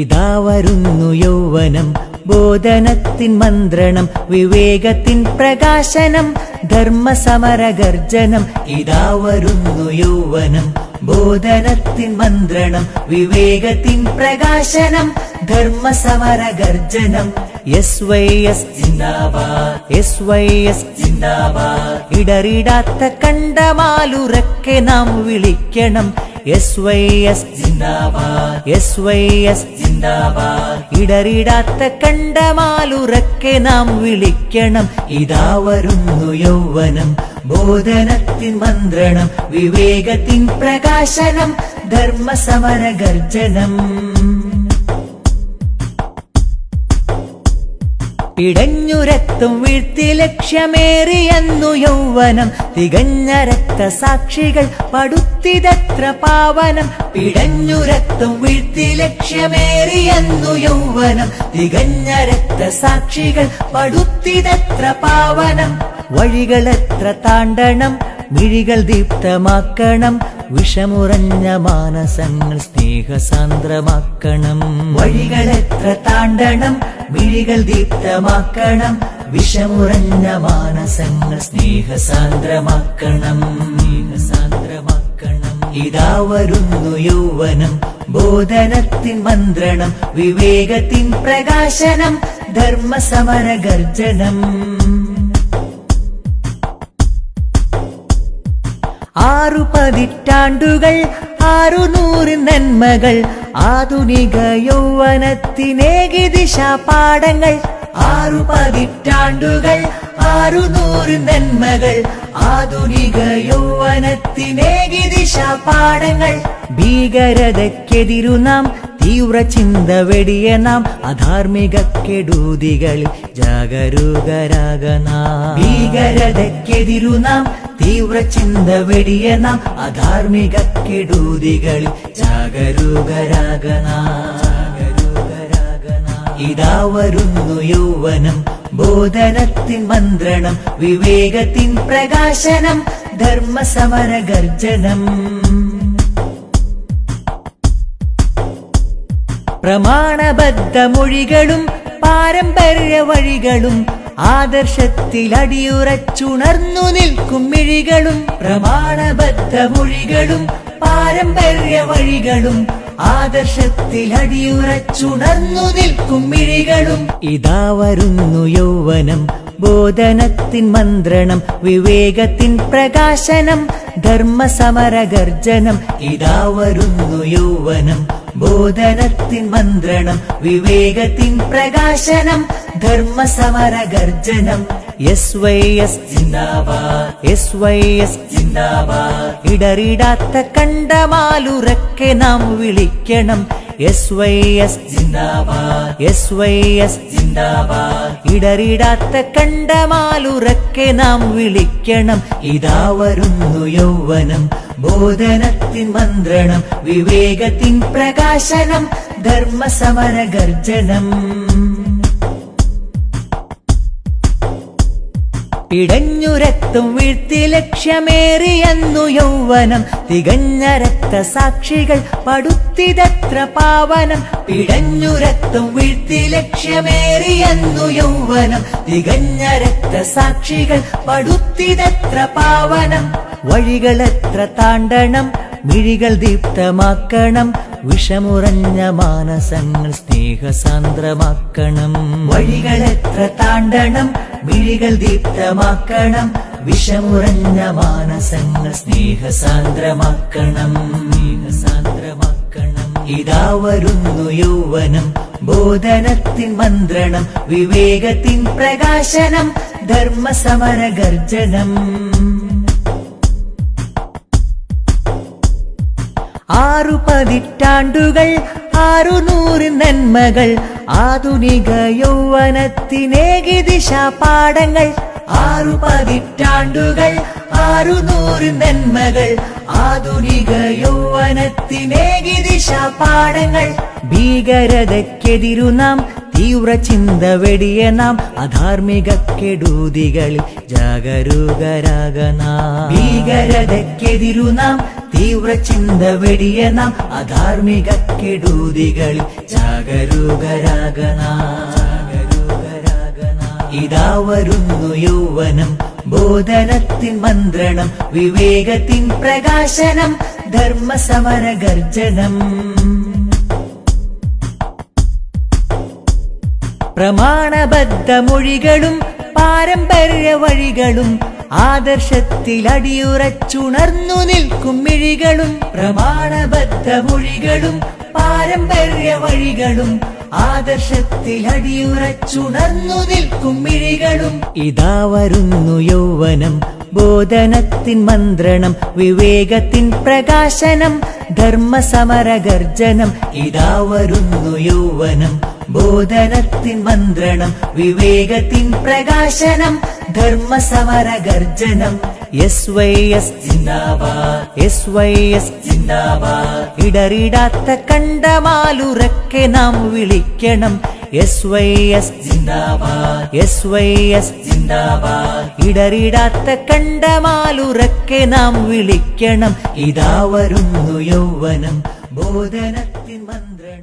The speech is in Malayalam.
ഇതാ വരുന്നു യൗവനം, ബോധനത്തിൻ മന്ത്രണം, വിവേകത്തിൻ പ്രകാശനം, ധർമ്മസമരഗർജനം. ഇതാ വരുന്നു യൗവനം, ബോധനത്തിൻ മന്ത്രണം, വിവേകത്തിൻ പ്രകാശനം, ധർമ്മസമരഗർജനം. SYS zindabad, SYS zindabad. ഇടറിടാത്ത കണ്ടമാലുറക്കെ നാം വിളിക്കണം. SYS zindabad, SYS zindabad. ഇടറിടാത്ത കണ്ടമാലുറക്കെ നാം വിളിക്കണം. ഇതാ വരുന്നു യൗവനം, ബോധനത്തിൻ മന്ത്രണം, വിവേകത്തിൻ പ്രകാശനം, ധർമ്മസമരഗർജനം. പിടഞ്ഞു രക്തം വീഴ്ത്തി ലക്ഷ്യമേറിയെന്നു യൗവനം, തികഞ്ഞ രക്തസാക്ഷികൾ പടുത്തിതത്ര പാവനം. പിടഞ്ഞു രക്തം വീഴ്ത്തി ലക്ഷ്യമേറിയെന്നു യൗവനം, തികഞ്ഞ രക്തസാക്ഷികൾ പടുത്തിതത്ര പാവനം. വഴികളെത്ര താണ്ടണം, മിഴികൾ ദീപ്തമാക്കണം, വിഷമുറഞ്ഞ മാനസങ്ങൾ സ്നേഹസാന്ദ്രമാക്കണം. വഴികളെത്ര താണ്ടണം, മിഴികൾ ദീപ്തമാക്കണം, വിഷമുറഞ്ഞ മാനസങ്ങൾ സ്നേഹസാന്ദ്രമാക്കണം. സ്നേഹസാന്ദ്രമാക്കണം. ഇതാ വരുന്നു യൗവനം, ബോധനത്തിൻ മന്ത്രണം, വിവേകത്തിൻ പ്രകാശനം, ധർമ്മസമരഗർജനം. 6 പതിറ്റാണ്ടുകൾ 600 നന്മകൾ, ആധുനിക യൗവനത്തിനേകി ദിശാപാഠങ്ങൾ. 6 പതിറ്റാണ്ടുകൾ 600 നന്മകൾ, ആധുനിക യൗവനത്തിനേകി ദിശാപാഠങ്ങൾ. ഭീകരതയ്ക്കെതിരു നാം തീവ്ര ചിന്ത വെടിയ നാം, അധാർമിക കെടുതികളിൽ ജാഗരൂകരാകനാം. ഭീകരതയ്ക്കെതിരു നാം തീവ്ര ചിന്ത വെടിയ നാം, അധാർമിക കെടുതികളിൽ ജാഗരൂകരാകനാം. ഇതാ വരുന്നു യൗവനം, ബോധനത്തിൻ മന്ത്രണം, വിവേകത്തിൻ പ്രകാശനം, ധർമ്മസമരഗർജനം. പ്രമാണബദ്ധ മൊഴികളും പാരമ്പര്യ വഴികളും, ആദർശത്തിൽ അടിയുറച്ചുണർന്നു നിൽക്കും മിഴികളും. പ്രമാണബദ്ധ മൊഴികളും പാരമ്പര്യ വഴികളും, ആദർശത്തിൽ അടിയുറച്ചുണർന്നു നിൽക്കും മിഴികളും. ഇതാ വരുന്നു യൗവനം, ബോധനത്തിൻ മന്ത്രണം, വിവേകത്തിൻ പ്രകാശനം, ധർമ്മസമരഗർജനം. ഇതാ വരുന്നു യൗവനം, ബോധനത്തിൻ മന്ത്രണം, വിവേകത്തിൻ പ്രകാശനം, ധർമ്മസമരഗർജനം. SYS zindabad, SYS zindabad. ഇടറിടാത്ത കണ്ടമാലുറക്കെ നാം വിളിക്കണം. SYS zindabad, SYS zindabad. ഇടറിടാത്ത കണ്ടമാലുറക്കെ നാം വിളിക്കണം. ഇതാ വരുന്നു യൗവനം, ബോധനത്തിൻ മന്ത്രണം, വിവേകത്തിൻ പ്രകാശനം, ധർമ്മസമരഗർജനം. പിടഞ്ഞു രക്തം വീഴ്ത്തി ലക്ഷ്യമേറിയെന്നു യൗവനം, തികഞ്ഞ രക്തസാക്ഷികൾ പടുത്തിതത്ര പാവനം. പിടഞ്ഞു രക്തം വീഴ്ത്തി ലക്ഷ്യമേറിയെന്നു യൗവനം, തികഞ്ഞ രക്തസാക്ഷികൾ പടുത്തിതത്ര പാവനം. വഴികളെത്ര താണ്ടണം, മിഴികൾ ദീപ്തമാക്കണം, വിഷമുറഞ്ഞ മാനസങ്ങൾ സ്നേഹസാന്ദ്രമാക്കണം. വഴികളെത്ര താണ്ടണം, മിഴികൾ ദീപ്തമാക്കണം, വിഷമുറഞ്ഞ മാനസങ്ങൾ സ്നേഹസാന്ദ്രമാക്കണം. സ്നേഹസാന്ദ്രമാക്കണം. ഇതാ വരുന്നു യൗവനം, ബോധനത്തിൻ മന്ത്രണം, വിവേകത്തിൻ പ്രകാശനം, ധർമ്മസമരഗർജനം. 6 പതിറ്റാണ്ടുകൾ 600 നന്മകൾ, ആധുനിക യൗവനത്തിനേകി ദിശാപാഠങ്ങൾ. 6 പതിറ്റാണ്ടുകൾ 600 നന്മകൾ, ആധുനിക യൗവനത്തിനേകി ദിശാപാഠങ്ങൾ. ഭീകരതയ്ക്കെതിരു നാം തീവ്ര ചിന്ത വെടിയ നാം, അധാർമിക കെടുതികളിൽ ജാഗരൂകരാകനാം. ഭീകരതയ്ക്കെതിരു നാം തീവ്ര ചിന്ത വെടിയ നാം അധാർമിക കെടുതികളിൽ ജാഗരൂകരാകനാം. ഇതാ വരുന്നു യൗവനം, ബോധനത്തിൻ മന്ത്രണം, വിവേകത്തിൻ പ്രകാശനം, ധർമ്മസമര ഗർജനം. പ്രമാണബദ്ധ മൊഴികളും പാരമ്പര്യ വഴികളും ആദർശത്തിൽ അടിയുറച്ചുണർന്നു നിൽക്കും മിഴികളും. പ്രമാണബദ്ധ മൊഴികളും പാരമ്പര്യ വഴികളും ആദർശത്തിൽ അടിയുറച്ചുണർന്നു നിൽക്കും മിഴികളും. ഇതാ വരുന്നു യൗവനം, ബോധനത്തിൻ മന്ത്രണം, വിവേകത്തിൻ പ്രകാശനം, ധർമ്മസമര ഗർജനം. ഇതാ വരുന്നു യൗവനം, ബോധനത്തിൻ മന്ത്രണം, വിവേകത്തിൻ പ്രകാശനം, ധർമ്മസമര ഗർജനം. SYS zindabad, SYS zindabad. ഇടറിടാത്ത കണ്ടമാലുറക്കെ നാം വിളിക്കണം. SYS zindabad, SYS zindabad. ഇടറിടാത്ത കണ്ടമാലുറക്കെ നാം വിളിക്കണം. ഇതാ വരുന്നു യൗവനം, ബോധനത്തിൻ മന്ത്രണം.